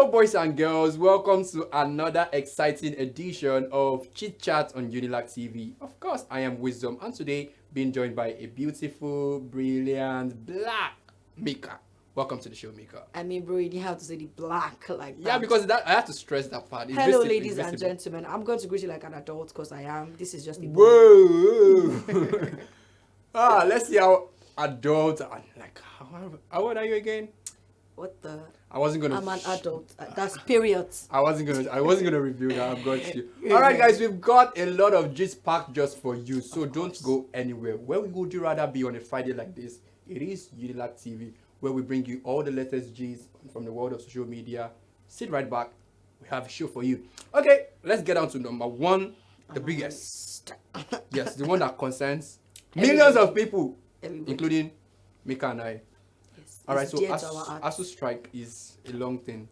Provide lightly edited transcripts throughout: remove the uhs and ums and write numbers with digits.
Hello, boys and girls. Welcome to another exciting edition of Chit Chat on Unilag TV. Of course, I am Wisdom, and today being joined by a beautiful, brilliant, black Mika. Welcome to the show, Mika. I mean, bro, you didn't have to say the black like that. Yeah, because that I have to stress that part. It's Hello, visible, ladies it's and visible. gentlemen. I'm going to greet you like an adult because I am. This is just a boy. Whoa! Let's see how adult and like how old are you again? What the? I wasn't gonna. I'm an adult. That's period. I wasn't gonna review that. I've got you. All right, guys, we've got a lot of gist packed just for you, so don't go anywhere. Where would you rather be on a Friday like this? It is Unilag TV, where we bring you all the latest gist from the world of social media. Sit right back. We have a show for you. Okay, let's get on to number one, the biggest. Yes, the one that concerns millions of people, Everybody. including Mika and I. Yes, All right, it's so dear to our hearts. ASU strike is a long thing.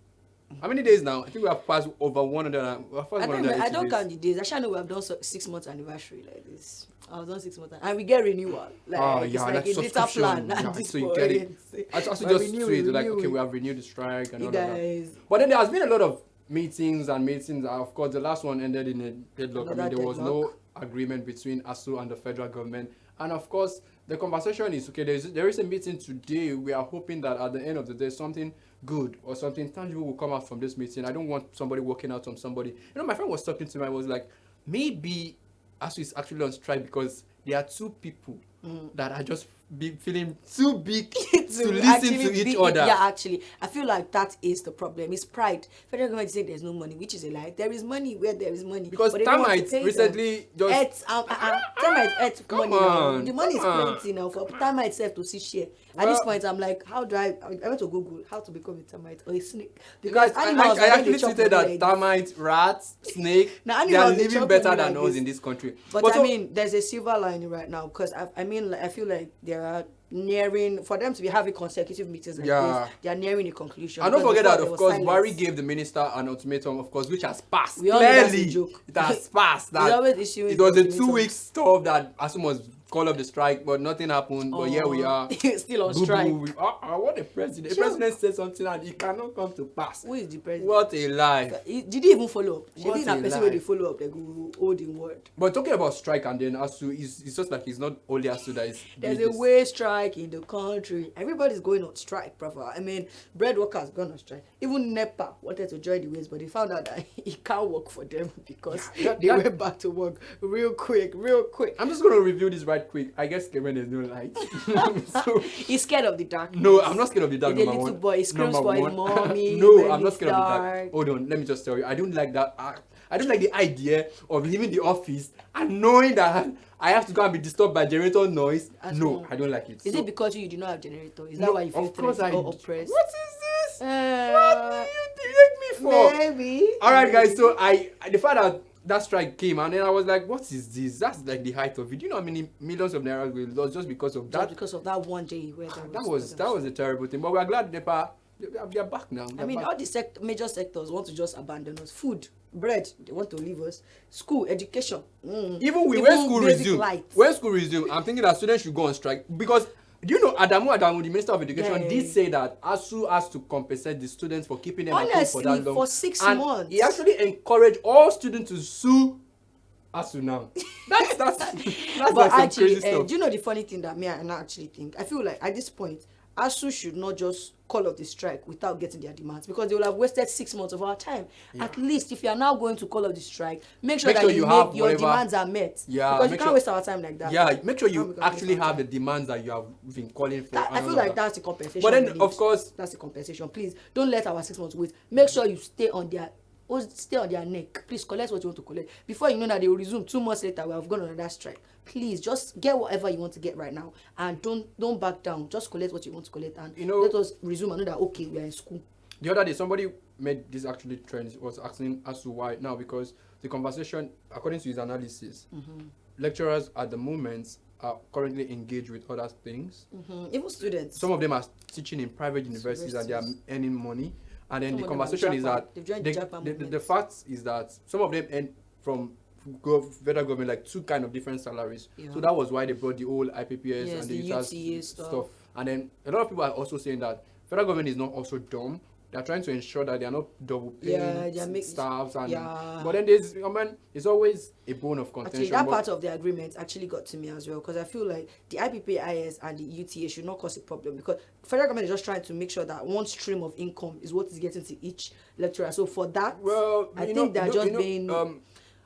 How many days now? I think we have passed over 100. We have passed I 180 don't days. count the days. I shall know we have done 6 months anniversary like this. I was on 6 months, and we get renewal. Like it's like a data plan. Yeah, At this so you point. get it. I also But just tweet like, okay, we have renewed the strike and You all of that. guys. But then there has been a lot of meetings. Of course, the last one ended in a deadlock. Another There was no deadlock. agreement between ASU and the federal government. And of course, the conversation is okay. There is a meeting today. We are hoping that at the end of the day, something good or something tangible will come out from this meeting. I don't want somebody walking out on somebody. My friend was talking to me. I was like, maybe ASU is actually on strike because there are two people that are just feeling too big to listen to each other. Yeah, actually, I feel like that is the problem. It's pride. Federal government say there's no money, which is a lie. There is money where there is money. Because but they don't want to termites pay them. recently just Termites Come money now. on, The money is come on. plenty now for termites self to see share. At this Well- point, I'm like, how do I went to Google how to become a termite or a snake Guys, animals I are actually they chop tweeted that money. termites, rats, snake, Now, they are animals, they living chop better money than like us this. in this country. But so- I mean, there's a silver lining right now because I feel like there are nearing for them to be having consecutive meetings like Yeah. this. They are nearing a conclusion. and don't Because forget before that, there of was course, silence. Barry gave the minister an ultimatum, of course, which has passed. We all know that's a Clearly, joke. it has passed. That He's always issuing it was a ultimatums. 2 week stuff that ASU must call up the strike, but nothing happened. But here we are. Still on Boo-boo. strike. What a president. The Sure. president said something and it cannot come to pass. Who is the president? What a lie. Did he even follow up? She What did a that person lie. where they follow up, they go hold in word. But talking about strike and then ASU, it's just like it's not only ASU that is There's doing a this. wage strike in the country. Everybody's going on strike, brother. I mean, bread workers gone on strike. Even NEPA wanted to join the ways, but they found out that it can't work for them because they went back to work real quick. I'm just going to review this right quick. I guess when there's no light. So, He's scared of the dark. no, I'm not scared of the dark. He's a Number little one. boy. He screams Number for his one. mommy No, when I'm not it's scared of the dark. dark. Hold on, let me just tell you. I don't like that. I don't like the idea of leaving the office and knowing that I have to go and be disturbed by generator noise. At No, home. I don't like it. Is So- it because you do not have generator? Is that No, why you feel of course threatened I or oppressed? What is this? Uh, What do you take me for? Maybe. All right, guys. So the fact that strike came and then I was like, what is this? That's like the height of it. Do you know how many millions of naira we lost just because of Just that? because of that one day where there That was a terrible thing. But we are glad NEPA they're back now. I They're mean, back. all the major sectors want to just abandon us. Food, bread, they want to leave us. School, education. Even when school basic resume, lights. I'm thinking that students should go on strike because do you know Adamu, the Minister of Education, Yeah. did say that ASU has to compensate the students for keeping them at home for Honestly, that long. for 6 and months. He actually encouraged all students to sue ASU now. That's But like some actually, crazy stuff. do you know the funny thing that me and I actually think? I feel like at this point, ASU should not just call off the strike without getting their demands because they will have wasted 6 months of our time. At least if you are now going to call off the strike, make sure that you have make your whatever- demands are met. Yeah, because you make can't sure- waste our time like that. Yeah, make sure you Can't waste actually our have the time. demands that you have been calling for. I and feel all like of that. that's the compensation. But then, we need. of course, That's the compensation. Please don't let our 6 months wait. Make sure you stay on their neck. Please collect what you want to collect. Before you know that they will resume 2 months later, we have gone on another strike. Please just get whatever you want to get right now and don't back down. Just collect what you want to collect and let us resume and know that okay, we are in school. the other day, somebody made this actually trend. Was asking as to why now because the conversation, according to his analysis, lecturers at the moment are currently engaged with other things. Even students. Some of them are teaching in private universities and they are earning money. And then Some the of them are conversation is Japan. that They've joined the, the Japan the, the, movement. the fact is that some of them earn from federal government like two kind of different salaries. Yeah. So that was why they brought the whole IPPS Yes, and the the UTAS UTA stuff. And then a lot of people are also saying that federal government is not also dumb they're trying to ensure that they're not double paying staffs and but then there's it's always a bone of contention. Actually, that part of the agreement actually got to me as well, because I feel like the IPPIS and the UTA should not cause a problem, because federal government is just trying to make sure that one stream of income is what is getting to each lecturer. So for that, I think they're just being.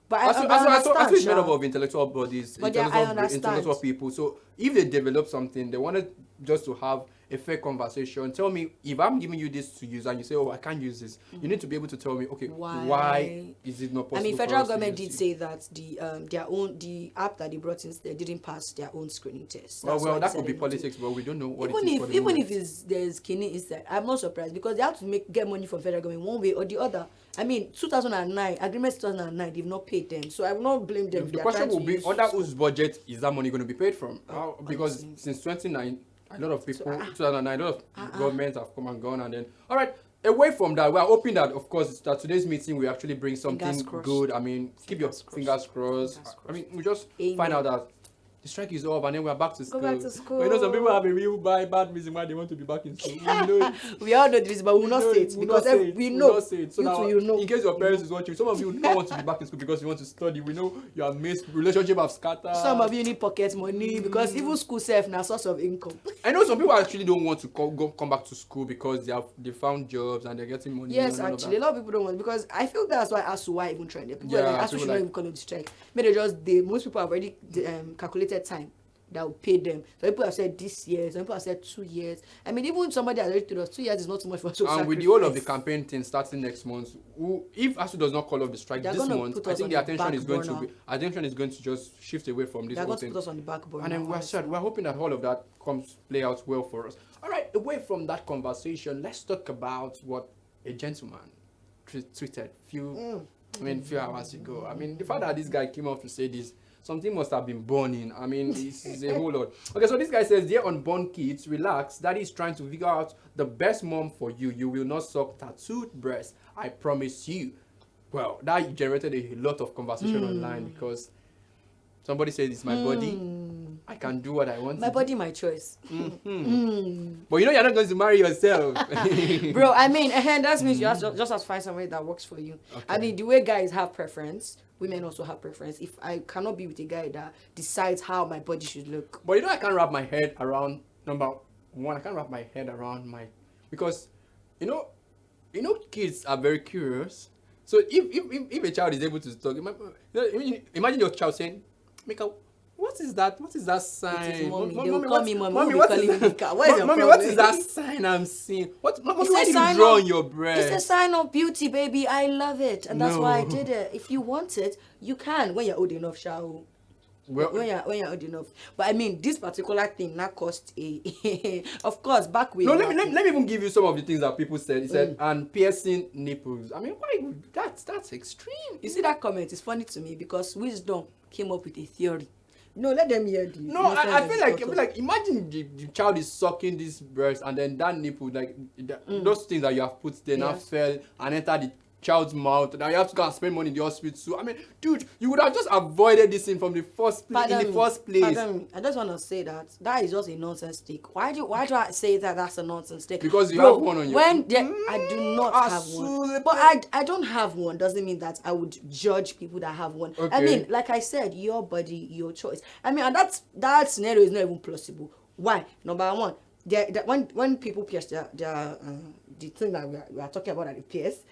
But I understand. It's made up of intellectual bodies, intellectual people. So if they develop something, they wanted just to have a fair conversation. Tell me, if I'm giving you this to use and you say, oh, I can't use this, you need to be able to tell me, okay, why is it not possible? I mean, federal government did say that the app that they brought in, they didn't pass their own screening test. Well, that could be politics, but we don't know what it is. Even if there's Kini inside, I'm not surprised, because they have to get money from federal government one way or the other. I mean, 2009 agreement 2009, they've not paid them, so I will not blame them. The question will be, under whose budget is that money going to be paid from? Because since 2009, a lot of people, 2009, a lot of governments have come and gone, and then all right. Away from that, we are hoping that, of course, that today's meeting will actually bring something good. I mean, keep your fingers crossed. I mean, we just find out that the strike is over and then we're back to school. Go back to school. But you know, some people have a real bad reason why they want to be back in school. We all know this, but we will not say it, because we know. So now, in case your parents is watching, some of you don't want to be back in school because you want to study. We know your relationship have scattered. Some of you need pocket money, because even school self now source of income. I know some people actually don't want to come back to school because they found jobs and they're getting money. Yes, actually, a lot of people don't want, because I feel that's why ASUA even trend. People like ASU should not even call it strike. Maybe most people have already calculated time that will pay them. Some people have said this year, some people have said 2 years. I mean, even somebody has already told us 2 years is not too much for us to sacrifice. And with the whole of the campaign thing starting next month, if ASU does not call off the strike this month, I think the attention is going to just shift away from this whole thing. They're going to put us on the back burner. And then we're hoping that all of that play out well for us. All right, away from that conversation, let's talk about what a gentleman tweeted few hours ago. I mean, the fact that this guy came out to say this, something must have been burning. I mean, this is a whole lot. Okay, so this guy says, dear unborn kids, relax. Daddy is trying to figure out the best mom for you. You will not suck tattooed breasts. I promise you. Well, that generated a lot of conversation online, because somebody said, it's my body. I can do what I want. My body, my choice. But you know you're not going to marry yourself. Bro, I mean, that means you just have to find somebody that works for you. Okay. I mean, the way guys have preference, women also have preference. If I cannot be with a guy that decides how my body should look. But you know, I can't wrap my head around, number one, I can't wrap my head around because, you know, kids are very curious. So if a child is able to talk, imagine your child saying, Mika, what is that? What is that sign? It is mommy. They will call me mommy. Mommy, what is that sign I'm seeing? What did you draw on your breast? It's a sign of beauty, baby. I love it, and that's why I did it. If you want it, you can when you're old enough, Shao. Well, when you're old enough. But I mean, this particular thing now cost of course, back with. No, let me even give you some of the things that people said. He said, and piercing nipples. I mean, why? That's extreme. You see that comment? It's funny to me, because wisdom came up with a theory. No, let them hear the. No, I feel like imagine the child is sucking this breast, and then that nipple, like those things that you have put there now fell and entered the child's mouth. Now you have to go and spend money in the hospital. So I mean, dude, you would have just avoided this thing from the first place. Pardon, I just want to say that is just a nonsense take. Why do I say that that's a nonsense take? Because you have one on your. I do not have one, but I don't have one doesn't mean that I would judge people that have one. Okay. I mean, like I said, your body, your choice. I mean, and that scenario is not even plausible. Why? Number one, when people pierce the thing that we are talking about at the pierce,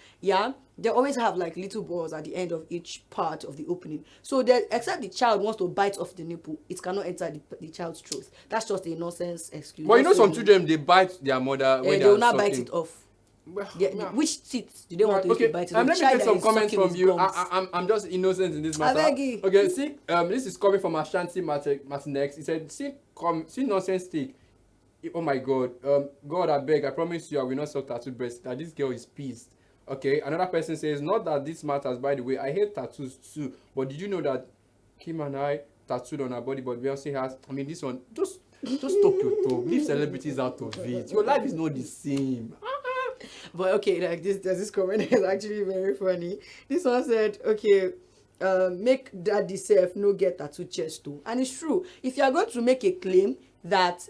they always have like little balls at the end of each part of the opening. So except the child wants to bite off the nipple, it cannot enter the child's throat. That's just a nonsense excuse. But you know, some children, they bite their mother when they will not bite it off. Which teeth do they want to bite it off? Let me take some comments from you. I'm just innocent in this matter. Okay, see, this is coming from Ashanti Martinex. He said, see nonsense stick. Oh my God, God, I beg, I promise you I will not suck tattooed breasts. That this girl is pissed. Okay, another person says, not that this matters, by the way, I hate tattoos too, but did you know that Kim and I tattooed on our body, but Beyonce has, I mean, this one, just talk your talk, leave celebrities out of it. Your life is not the same. But okay, like this comment is actually very funny. This one said, okay, make daddy self no get tattoo chest too. And it's true. If you are going to make a claim that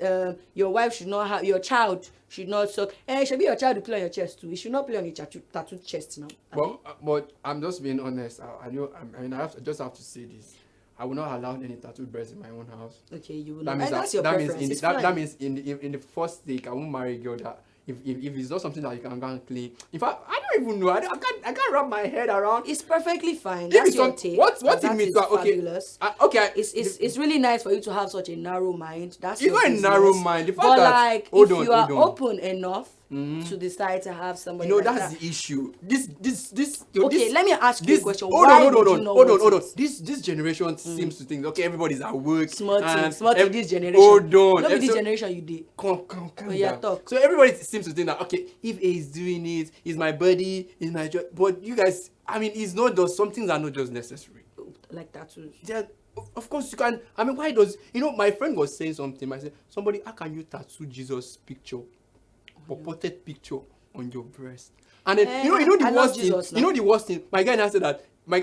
your wife should not have, your child should not suck, it should be your child to play on your chest too. It should not play on your tattoo chest now. But I'm just being honest. I know. I mean, I just have to say this. I will not allow any tattoo breasts in my own house. Okay, you will That not. means That's your that preference. means It's fine. that means in the first take, I won't marry a girl that if it's not something that you can go and clean. In fact, I don't even know. I can't wrap my head around. It's perfectly fine. If That's it's your some- take. what and it that means is to- okay, fabulous. Okay. It's really nice for you to have such a narrow mind. That's It's your not a business. narrow mind. The fact But that- like, hold if on, you are hold on. open enough to decide to have somebody, You know, like that's that. the issue. This. Okay, let me ask you a question. Hold Why on, would hold you not on. want it? This generation seems to think, okay, everybody's at work. Smart and thing, this generation. Hold on. No be this So- generation you did. Calm yeah, down. talk. So everybody seems to think that, okay, if he's doing it, he's my buddy, he's my job. But you guys, I mean, it's not just, some things are not just necessary. Like tattoos. Of course you can. I mean, why does, my friend was saying something. I said, somebody, how can you tattoo Jesus' picture, purported picture on your breast? And then, you know the I love worst thing. Jesus now. You know the worst thing. My guy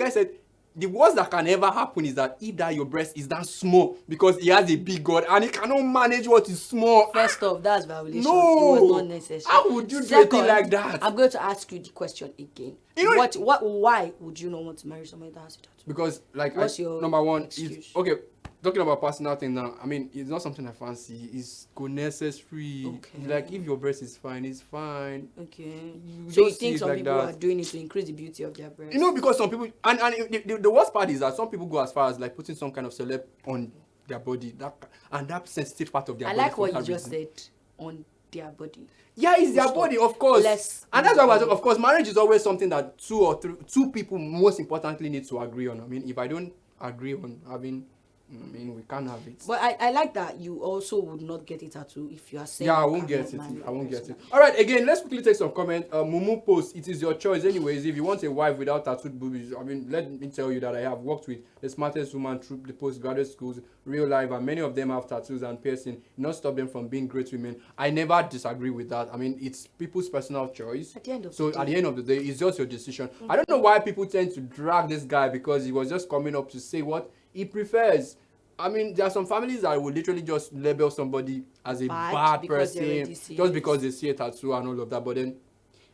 said the worst that can ever happen is that if that your breast is that small because he has a big God and he cannot manage what is small. First off, that's violation. No. It was not necessary. How would you do a thing like that? I'm going to ask you the question again. You know why would you not want to marry somebody that has a tattoo? Because What's your number one excuse? is okay. Talking about personal thing now, I mean, it's not something I fancy. It's necessary. Okay. Like if your breast is fine, it's fine. Okay. You So you just see think it some like people that. are doing it to increase the beauty of their breast? You know, because some people and the worst part is that some people go as far as like putting some kind of celeb on their body, that sensitive part of their I body. like for what you some just reason. said on their body. Yeah, it's their Stop. body, of course. And that's why, of course, marriage is always something that two people most importantly need to agree on. I mean, if I don't agree on having, we can't have it. But I like that you also would not get it tattoo if you are saying. Yeah, I you won't get cannot it. marry I won't a get person. it. All right, again, let's quickly take some comment. Mumu post, it is your choice. Anyways, if you want a wife without tattooed boobies, I mean, let me tell you that I have worked with the smartest woman through the postgraduate schools, real life, and many of them have tattoos and piercing. Not stop them from being great women. I never disagree with that. I mean, it's people's personal choice. At the end of So the day. at the end of the day, it's just your decision. I don't know why people tend to drag this guy because he was just coming up to say what he prefers. I mean, there are some families that will literally just label somebody as a bad because they person already see just it. because they see a tattoo and all of that. But then,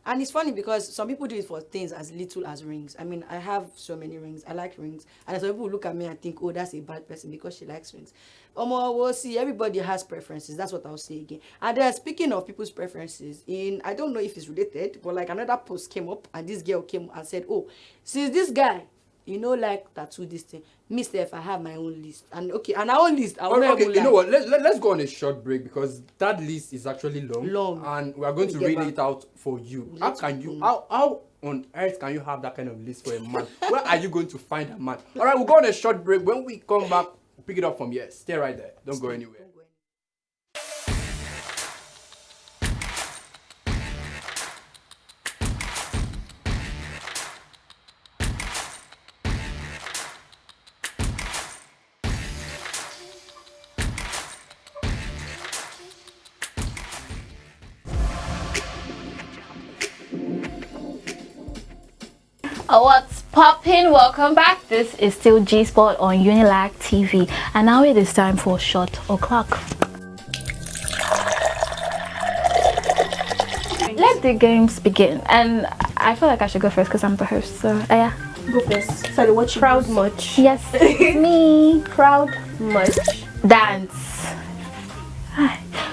And it's funny because some people do it for things as little as rings. I mean, I have so many rings. I like rings. And some people look at me and think, oh, that's a bad person because she likes rings. We'll see. Everybody has preferences. That's what I'll say again. And then speaking of people's preferences, I don't know if it's related, but like another post came up and this girl came and said, oh, since this guy, like tattoo this thing, if I have my own list. And okay, and our own list, I will not okay, even you know lie. what? Let's go on a short break because that list is actually long. And we are going to Get read back. it out for you. Let's How on earth can you have that kind of list for a man? Where are you going to find a man? All right, we'll go on a short break. When we come back, we'll pick it up from here. Stay right there. Don't go anywhere. What's poppin'? Welcome back. This is still G Sport on Unilag TV, and now it is time for Shot O'Clock. Let the games begin, and I feel like I should go first because I'm the host. So yeah, Go first. Sorry, what you proud much? yes, me. Proud much. Dance.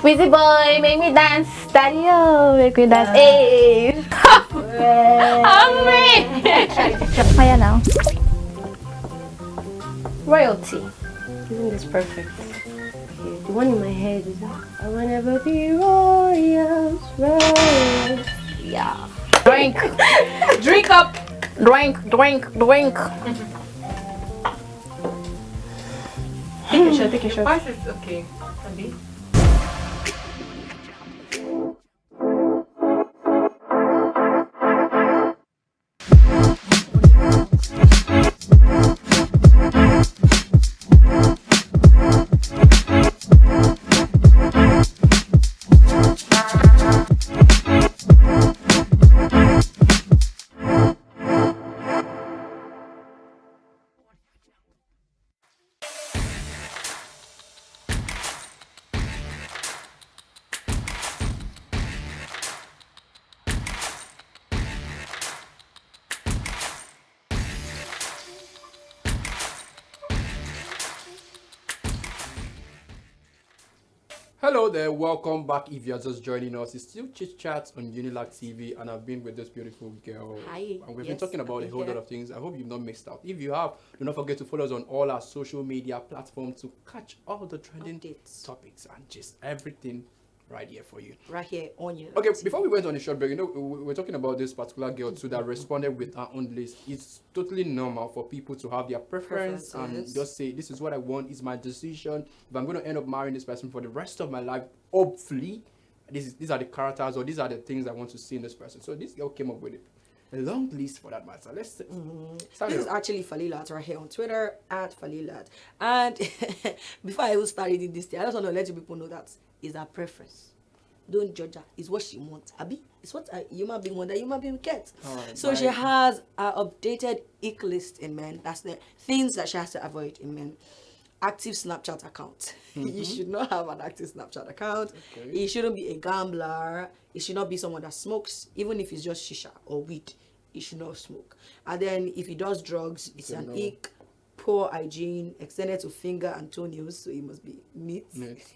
Wizzy boy, make me dance. Daddy, oh, make me dance. Hey. Hungry. Oh yeah, now. Royalty. Isn't this perfect? Okay, the one in my head is I will never be royals, royals. Yeah. Drink. Drink up. Drink. Take a shot. Okay. Hello there, welcome back. If you're just joining us, it's still Chit Chat on Unilag TV, and I've been with this beautiful girl. Hi. And we've been Yes, talking about a I've whole been lot here. of things. I hope you've not missed out. If you have, do not forget to follow us on all our social media platforms to catch all the trending Updates. topics and just everything right here for you. Right here on you. Okay, before we went on a short break, we're talking about this particular girl too that responded with her own list. It's totally normal for people to have their preference and Preferences. just say, this is what I want, it's my decision. If I'm going to end up marrying this person for the rest of my life, hopefully, these are the characters or these are the things I want to see in this person. So this girl came up with a long list for that matter. Let's start This it is off. actually Falilat right here on Twitter at Falilat. And before I even start reading this thing, I just want to let you people know that is her preference. Don't judge her. It's what she wants. Abi, it's what a human being wants, a human being gets. Alright, So she bye. has an updated ick list in men. That's the things that she has to avoid in men. Active Snapchat account. You should not have an active Snapchat account. Okay. He shouldn't be a gambler. He should not be someone that smokes, even if it's just shisha or weed. He should not smoke. And then if he does drugs, it's So an no. ick, poor hygiene, extended to finger and toenails, so he must be neat. Next.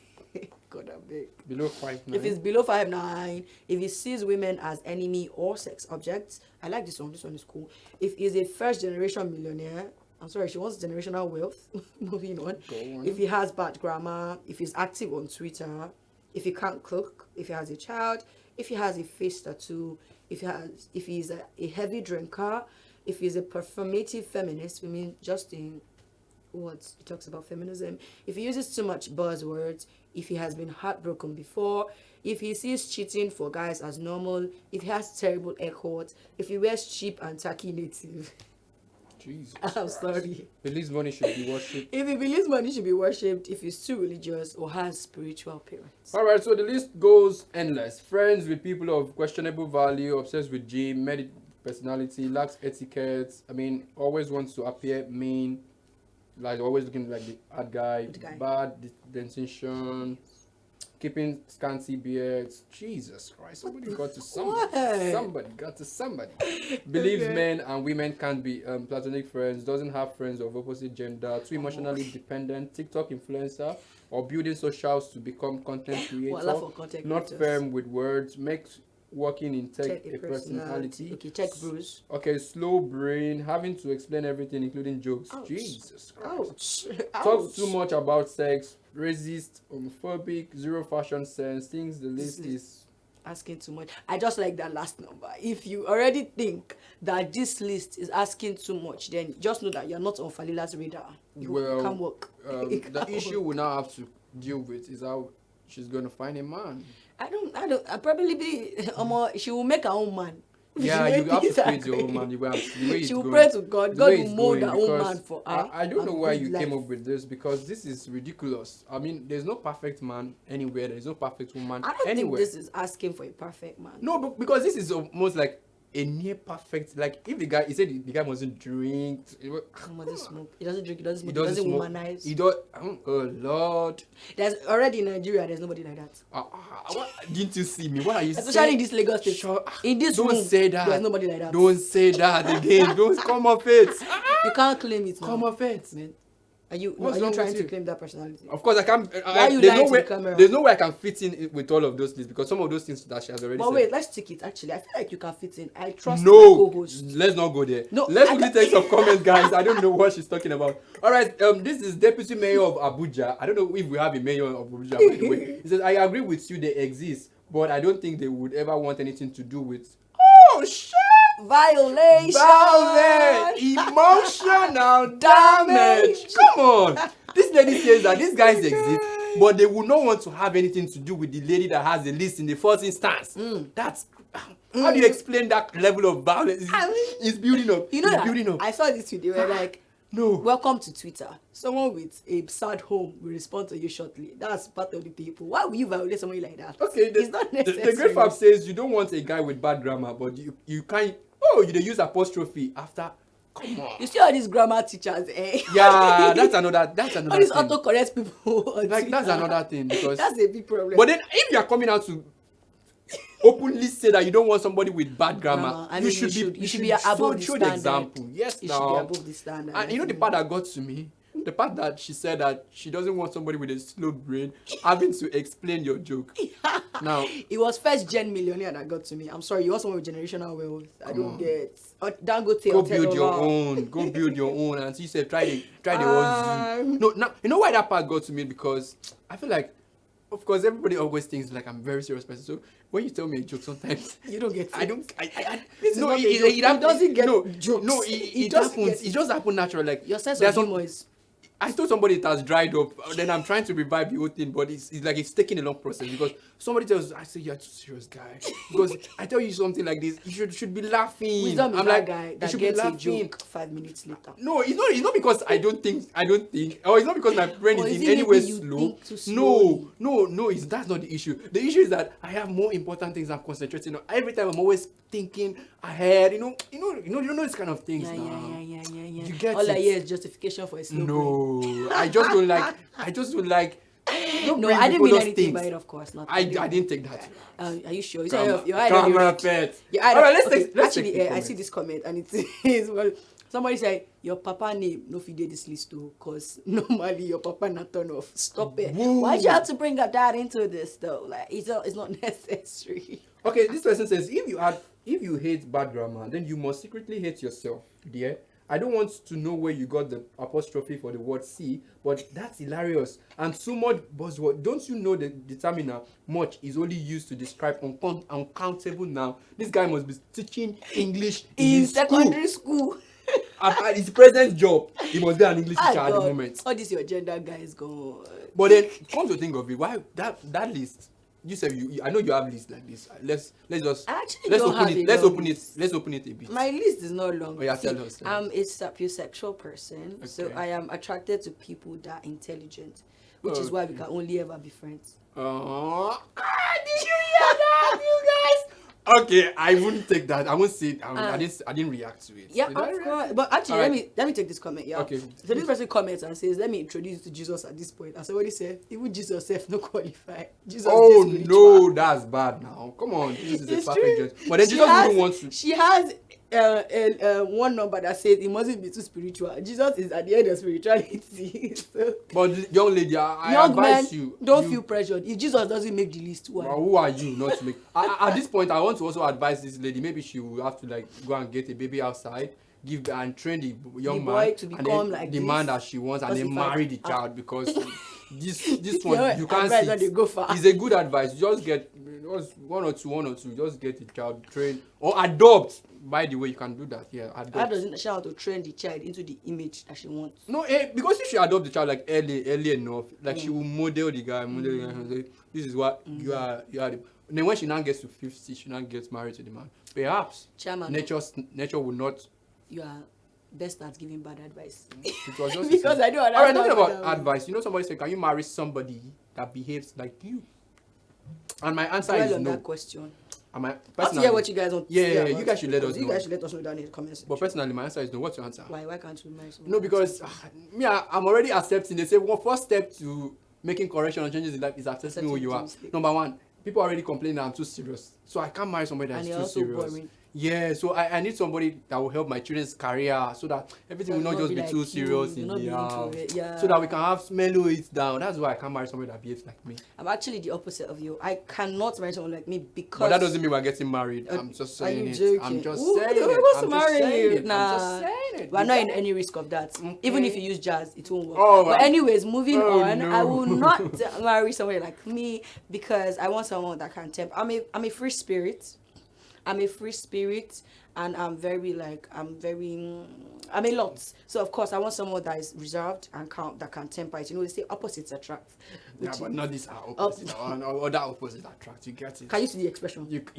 God, I beg. Below 5'9". If it's below 5'9", if he sees women as enemy or sex objects, I like this one. This one is cool. If he's a first generation millionaire, I'm sorry, she wants generational wealth. Moving on. Go on. If he has bad grammar, if he's active on Twitter, if he can't cook, if he has a child, if he has a face tattoo, if he's a heavy drinker, if he's a performative feminist, we mean just in words, he talks about feminism. If he uses too much buzzwords, if he has been heartbroken before, if he sees cheating for guys as normal, if he has terrible air quotes, if he wears cheap and tacky native. Jesus I'm Christ. sorry. Believes money should be worshipped. If he believes money should be worshipped, if he's too religious or has spiritual parents. All right, so the list goes endless. Friends with people of questionable value, obsessed with gym, medic personality, lacks etiquette. I mean, always wants to appear mean, like always looking like the bad guy, Good guy. bad dentition, keeping scanty beards. Jesus Christ, somebody got to somebody. Why? Somebody got to somebody. Believes Okay. men and women can't be platonic friends, doesn't have friends of opposite gender, too emotionally dependent, TikTok influencer, or building socials to become content creator, Voila for content not creators. firm with words, makes working in tech Check a personality. Okay, check Bruce. Okay, slow brain, having to explain everything, including jokes. Ouch. Jesus Christ. Ouch. Talks too much about sex, racist, homophobic, zero fashion sense, thinks the list is... Asking too much. I just like that last number. If you already think that this list is asking too much, then just know that you're not on Falila's radar. You Well, can't work. It the can't issue work. we now have to deal with is how she's going to find a man. I'll probably be, she will make her own man. Yeah, The you way have to things are create your own going. man. The way it's She will going. pray to God. The God way will it's mold going, her own because man for her. I don't know and why good you life. came up with this, because this is ridiculous. I mean, there's no perfect man anywhere. There's no perfect woman I don't anywhere. think this is asking for a perfect man. No, but because this is almost like a near perfect. Like if the guy, he said the guy mustn't drink. Come on, doesn't smoke. He doesn't drink. He doesn't He smoke. He doesn't doesn't smoke. womanize. He don't. Oh Lord. There's already in Nigeria. There's nobody like that. What, didn't you see me? What are you Especially saying? in this Lagos state. Shut- In this don't room, say that. there's nobody like that. Don't say that again. Don't come off it. You can't claim it now. Come off it. Man. Are you What's wrong trying with to you? claim that personality? Of course, I can't. Why are you there's lying no to way. the camera? There's no way I can fit in with all of those things, because some of those things that she has already But said. wait, let's take it. Actually, I feel like you can fit in. I trust my No, co-host. let's not go there. No, Let's I quickly don't- take some comments, guys. I don't know what she's talking about. All right, this is Deputy Mayor of Abuja. I don't know if we have a mayor of Abuja, by the way. He says, I agree with you, they exist, but I don't think they would ever want anything to do with... Oh, shit! Violation. Violent, emotional damage. Come on. This lady says that these guys exist, but they would not want to have anything to do with the lady that has the list in the first instance. That's how do you explain that level of violence? It's building up. You know It's that building up. I saw this video where like, No. welcome to Twitter. Someone with a sad home will respond to you shortly. That's part of the people. Why would you violate someone like that? Okay, it's not the necessary. Great Fab says you don't want a guy with bad grammar, but you can't. Oh, you dey use apostrophe after. Come on. You see all these grammar teachers, eh? Yeah, that's another all these thing. autocorrect people. on Like that's Twitter. another thing, because. That's a big problem. But then, if you are coming out to openly say that you don't want somebody with bad grammar, I mean, you should be above the show the standard. example. Yes, You now. should be above the standard. And you know the part that got to me, the part that she said that she doesn't want somebody with a slow brain having to explain your joke. Now, It was first gen millionaire that got to me. I'm sorry, you want someone with generational wealth. I don't get. Dangote go or build your Tedola. own. Go build your own. And she said, try the Ozzy. No, now you know why that part got to me, because I feel like, of course, everybody always thinks like I'm a very serious person. So when you tell me a joke, sometimes You don't get it. I don't. This is no, not a it, joke. it, it, doesn't get no, jokes. No, it just happens. gets- It just happens naturally. Like Your sense there's of some- humor is. I told somebody it has dried up. Then I'm trying to revive the whole thing, but it's like it's taking a long process, because somebody tells, I say, you're too serious, guy. Because I tell you something like this, you should be laughing. Wisdom is I'm that like, guy you that should be gets a laughing. joke 5 minutes later. No, it's not because I don't think, or it's not because my brain Or is is in it any way maybe you slow. think too slowly? No, that's not the issue. The issue is that I have more important things I'm concentrating on. Every time I'm always thinking ahead, you know this kind of things Yeah. now. You You get All I it? hear is justification for a slow brain. No, I just don't like. Don't No, bring I didn't people mean those anything things. by it, of course. Not. I didn't take that. Are you sure? You Come said your on, pet. Yeah, All right, let's okay, take. Let's actually, take the I see comments. this comment and it is well. Somebody said your papa name no fit dey this list too, cause normally your papa not turn off. Stop it. Whoa. Why'd you have to bring your dad into this though? Like it's not necessary. Okay, this person says if you hate bad grammar, then you must secretly hate yourself, dear. I don't want to know where you got the apostrophe for the word see, but that's hilarious. And so much buzzword. Don't you know the determiner much is only used to describe uncountable noun? This guy must be teaching English In his secondary school. At his present job, he must be an English Ah, teacher at the God, moment. all this your gender guys go. But then, come to think of it, why that list? You said I know you have lists like this. Let's just I actually let's don't open have it. a Let's long open it. list. Let's open it a bit. My list is not long. Oh, yeah, See, tell us. I'm a sapiosexual person, so Okay. I am attracted to people that are intelligent, which is why we Okay. can only ever be friends. Did you hear that, you guys? Okay, I wouldn't take that. I won't say it. I didn't react to it. Yeah, Did I of react? course. But actually, Alright. let me take this comment. Yeah. Okay. So this person comments and says, "Let me introduce you to Jesus at this point." And somebody said, "Even Jesus self no qualify." Jesus. Oh dey no, spiritual. that's bad now. Come on, this is a It's perfect true. judge. But then She Jesus has- wouldn't want to. She has one number that says it mustn't be too spiritual. Jesus is at the end of spirituality. So, But young lady, I young men, advise you. don't feel pressured. If Jesus doesn't make the list, why? Well, who are you not to make? At this point, I want to also advise this lady. Maybe she will have to like go and get a baby outside, give and train the young boy man to and become then like the this. man that she wants, and Because then if I- marry the child, because this one Your you can't advice see. when they go far. It's a good advice. Just get just one or two. Just get the child trained or adopt. By the way, you can do that. Yeah, That adopt. doesn't she have to train the child into the image that she wants. No, because if she adopt the child like early enough, like she will model the guy, and say, this is what you are. The, and then when she now gets to 50, she now gets married to the man. Perhaps Chairman, nature will not. you are best at giving bad advice. It was just Because I don't All right, understand. talking what about that advice. You know, somebody said, "Can you marry somebody that behaves like you?" And my answer means. is Well, on no. that question. And my Let's personally, hear what you guys want. to Yeah, say yeah, about you guys it, should let us because You know. guys should let us know down in the comments. but personally, my answer is no. What's your answer? Why can't you marry someone? No, because I'm already accepting. They say one first step to making correction and changes in life is accepting who you are. Accepting Number one, people already complain that I'm too serious, so I can't marry somebody that's And you're too also serious. boring. Yeah, so I need somebody that will help my children's career, so that everything will not just be like too you, serious you'll in not the be into house, it, yeah. so that we can have mellow it down. That's why I can't marry somebody that behaves like me. I'm actually the opposite of you. I cannot marry someone like me because. But that doesn't mean we're getting married. I'm just Are you saying it. joking? I'm just Who saying it. wants to I'm just marry saying you? it. I'm Nah. just saying it. We're not in any risk of that. Even if you use jazz, it won't work. Oh, but anyways, moving oh, on. no. I will not marry somebody like me because I want someone that can tempt. I'm a free spirit. And I'm a lot. So of course I want someone that is reserved and that can temper it. You know, they say opposites attract. Yeah, which but is- not this opposite. Or that opposite attract. You get it. Can you see the expression? You get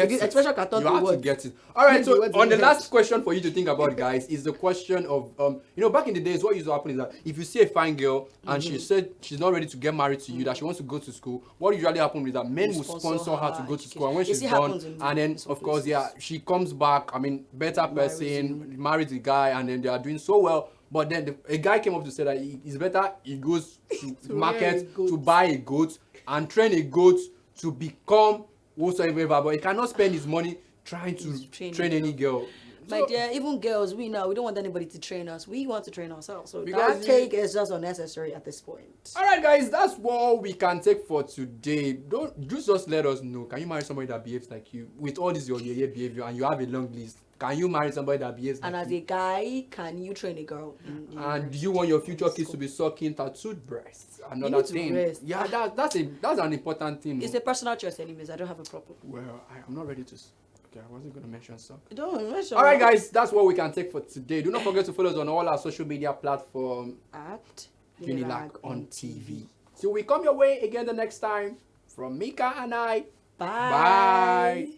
The it. expression can turn You to have to words. get it. All right. Maybe So words on in the your last head. question for you to think about, guys, is the question of back in the days, what used to happen is that if you see a fine girl and she said she's not ready to get married to you, that she wants to go to school, what usually happens is that men You will sponsor sponsor her to her go to school, and when education. she's It done, happens in and then some of course, places. yeah, she comes back. I mean, better Marries person, marries the guy, and then they are doing so well. But then a guy came up to say that it's better he goes to To market rear a goat. to buy a goat and train a goat to become whatsoever, but he cannot spend his money trying to Train train a any girl. My So- dear, even girls, we don't want anybody to train us. We want to train ourselves. So Because that take is just unnecessary at this point. All right, guys, that's what we can take for today. Don't just let us know. Can you marry somebody that behaves like you with all this your behavior, and you have a long list? Can you marry somebody that behaves like And as you? a guy, can you train a girl? And do you want your future kids to be sucking tattooed breasts? Another need to thing. rest. Yeah, that's an important thing. It's a personal choice, anyways. I don't have a problem. Well, I'm not ready to. Okay, I wasn't gonna mention suck. Don't mention. All right, guys, that's what we can take for today. Do not forget to follow us on all our social media platforms. At Unilag on TV. So we come your way again the next time. From Mika and I. Bye. Bye.